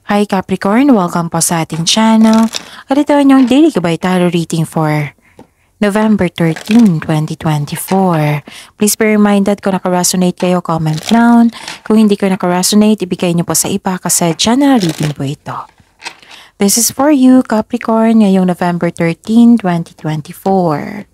Hi Capricorn! Welcome po sa ating channel. At ito ang inyong daily gabay tarot reading for November 13, 2024. Please be reminded kung naka-resonate kayo, comment down. Kung hindi ko naka-resonate, ibigay niyo po sa iba kasi general reading po ito. This is for you Capricorn ngayong November 13, 2024.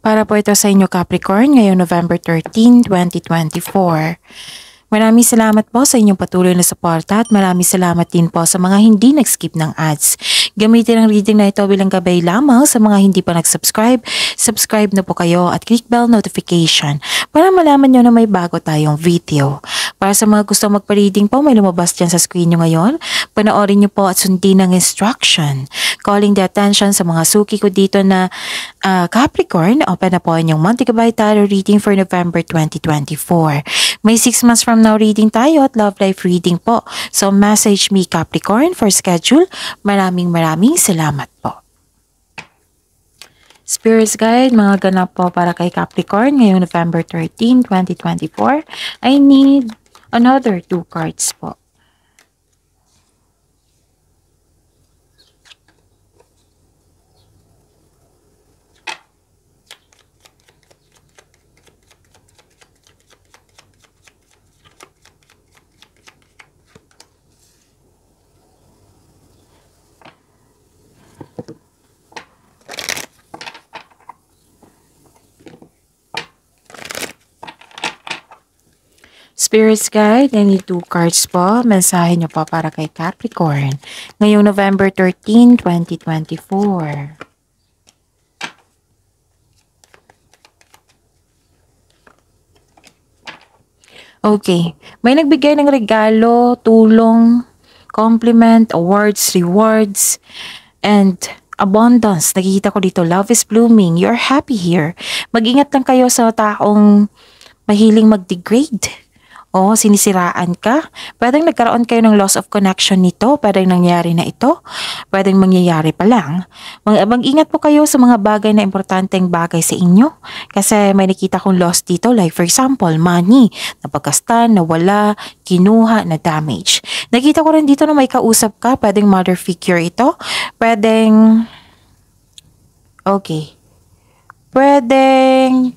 Para po ito sa inyo Capricorn ngayong November 13, 2024. Maraming salamat po sa inyong patuloy na suporta at maraming salamat din po sa mga hindi nag-skip ng ads. Gamitin ang reading na ito bilang gabay lamang sa mga hindi pa nag-subscribe. Subscribe na po kayo at click bell notification para malaman nyo na may bago tayong video. Para sa mga gusto magpa-reading po, may lumabas dyan sa screen nyo ngayon. Panoorin nyo po at sundin ang instruction. Calling the attention sa mga suki ko dito na Capricorn, open na po ang inyong monthly gabay tarot reading for November 2024. May 6 months from now reading tayo at love life reading po. So message me Capricorn for schedule. Maraming salamat po. Spirits Guide, mga ganap po para kay Capricorn ngayong November 13, 2024. I need another 2 cards po. Spirits Guide, I need 2 cards po. Mensahe nyo po para kay Capricorn ngayong November 13, 2024. Okay, may nagbigay ng regalo, tulong, compliment, awards, rewards, and abundance. Nakikita ko dito, love is blooming. You're happy here. Mag-ingat lang kayo sa taong mahiling mag-degrade. O sinisiraan ka. Pwedeng nagkaroon kayo ng loss of connection nito. Pwedeng nangyari na ito. Pwedeng mangyayari pa lang. Mag-ingat po kayo sa mga bagay na importanteng bagay sa inyo. Kasi may nakita kong loss dito. Like for example, money. Napagkastan, nawala, kinuha, na damage. Nakita ko rin dito na may kausap ka. Pwedeng mother figure ito. Pwedeng... Okay. Pwedeng...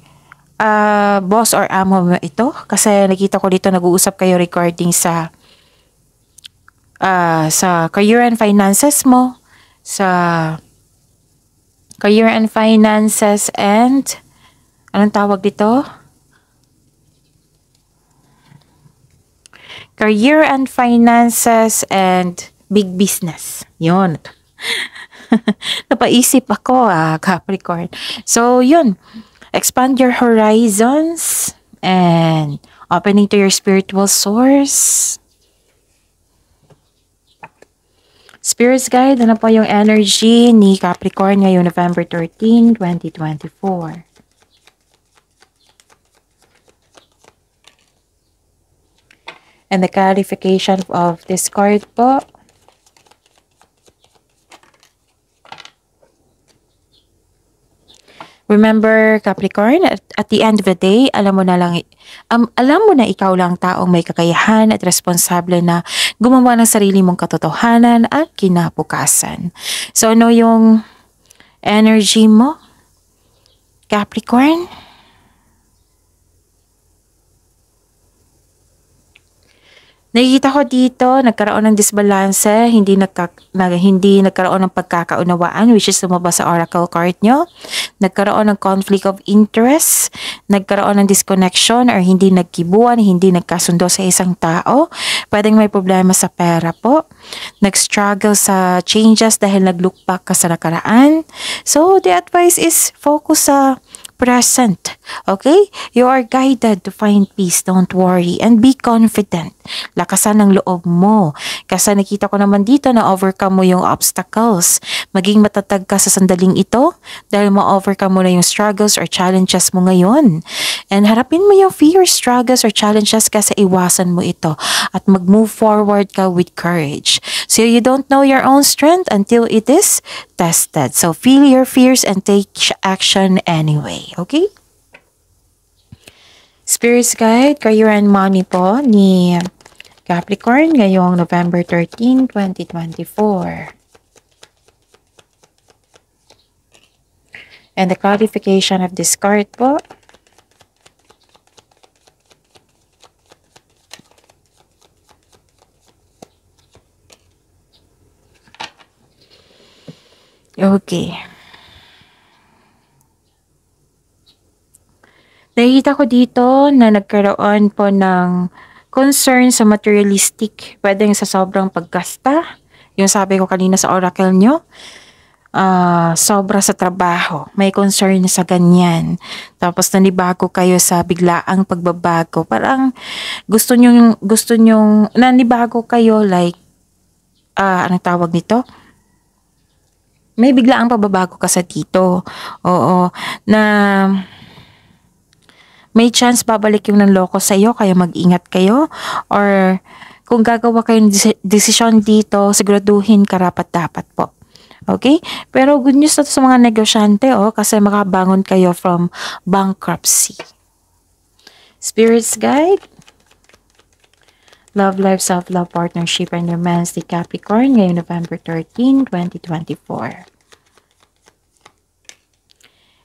boss or amo mo ito kasi nakita ko dito nag-uusap kayo regarding sa career and finances mo, sa career and finances and anong tawag dito? Career and finances and big business. Yun. Napaisip ako Capricorn. So yun. Expand your horizons and opening to your spiritual source. Spirits Guide, ano po yung energy ni Capricorn ngayong November 13, 2024? And the clarification of this card po. Remember Capricorn, at the end of the day, alam mo na ikaw lang taong may kakayahan at responsable na gumawa ng sarili mong katotohanan at kinabukasan. So ano yung energy mo, Capricorn? Nakikita ko dito, nagkaroon ng disbalance, hindi nagkaroon ng pagkakaunawaan, which is lumabas sa oracle card nyo. Nagkaroon ng conflict of interest, nagkaroon ng disconnection or hindi nagkibuan, hindi nagkasundo sa isang tao. Pwedeng may problema sa pera po. Nag-struggle sa changes dahil nag-look back ka sa nakaraan. So, the advice is focus sa present. Okay? You are guided to find peace. Don't worry. And be confident. Lakasan ang loob mo. Kasi nakita ko naman dito na overcome mo yung obstacles. Maging matatag ka sa sandaling ito dahil ma-overcome mo na yung struggles or challenges mo ngayon. And harapin mo yung fears, struggles, or challenges kasi iwasan mo ito. At mag-move forward ka with courage. So you don't know your own strength until it is tested. So feel your fears and take action anyway. Okay? Spirits Guide, Career and Money po ni Capricorn ngayong November 13, 2024. And the clarification of this card po. Okay. Nakikita ko dito na nagkaroon po ng concern sa materialistic. Pwedeng sa sobrang paggasta. Yung sabi ko kanina sa oracle nyo. Sobra sa trabaho. May concern sa ganyan. Tapos nanibago kayo sa biglaang pagbabago. Parang gusto nyong nanibago kayo like, anong tawag nito? May biglaang pagbabago ka sa dito. Oo. Na may chance babalik yung nanloko sa iyo, kaya mag-ingat kayo. Or kung gagawa kayo ng desisyon dito, siguraduhin karapat-dapat po. Okay? Pero good news na to sa mga negosyante, kasi makabangon kayo from bankruptcy. Spirits Guide. Love life, self-love, partnership, and romance ni Capricorn ngayong November 13, 2024.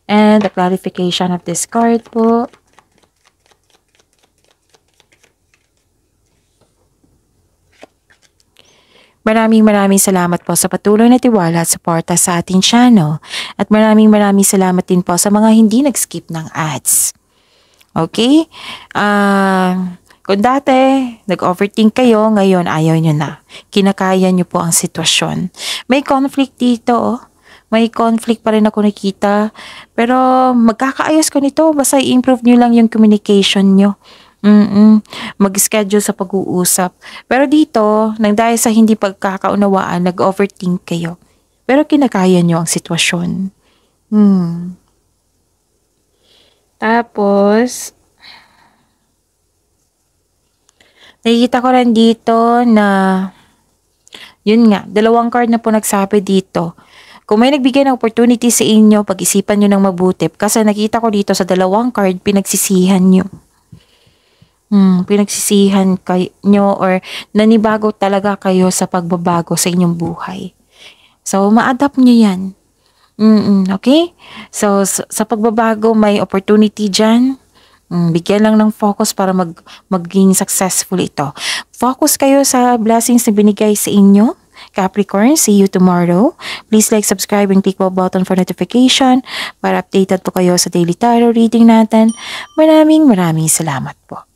And the clarification of this card po. Maraming salamat po sa patuloy na tiwala at suporta sa ating channel. At maraming salamat din po sa mga hindi nag-skip ng ads. Okay? Kung dati, nag-overthink kayo, ngayon ayaw nyo na. Kinakaya nyo po ang sitwasyon. May conflict dito, May conflict pa rin ako nakita. Pero magkakaayos ko nito. Basta i-improve nyo lang yung communication nyo. Mag-schedule sa pag-uusap. Pero dito, nang dahil sa hindi pagkakaunawaan, nag-overthink kayo. Pero kinakaya nyo ang sitwasyon. Tapos, nakikita ko rin dito na, yun nga, 2 card na po nagsabi dito. Kung may nagbigay ng opportunity sa inyo, pag-isipan nyo ng mabuti. Kasi nakita ko dito sa 2 card, pinagsisihan nyo. Pinagsisihan nyo or nanibago talaga kayo sa pagbabago sa inyong buhay. So, ma-adapt nyo yan. Okay? So, sa pagbabago, may opportunity dyan. Bigyan lang ng focus para maging successful ito. Focus kayo sa blessings na binigay sa inyo. Capricorn, see you tomorrow. Please like, subscribe, and click the button for notification para updated po kayo sa daily tarot reading natin. Maraming salamat po.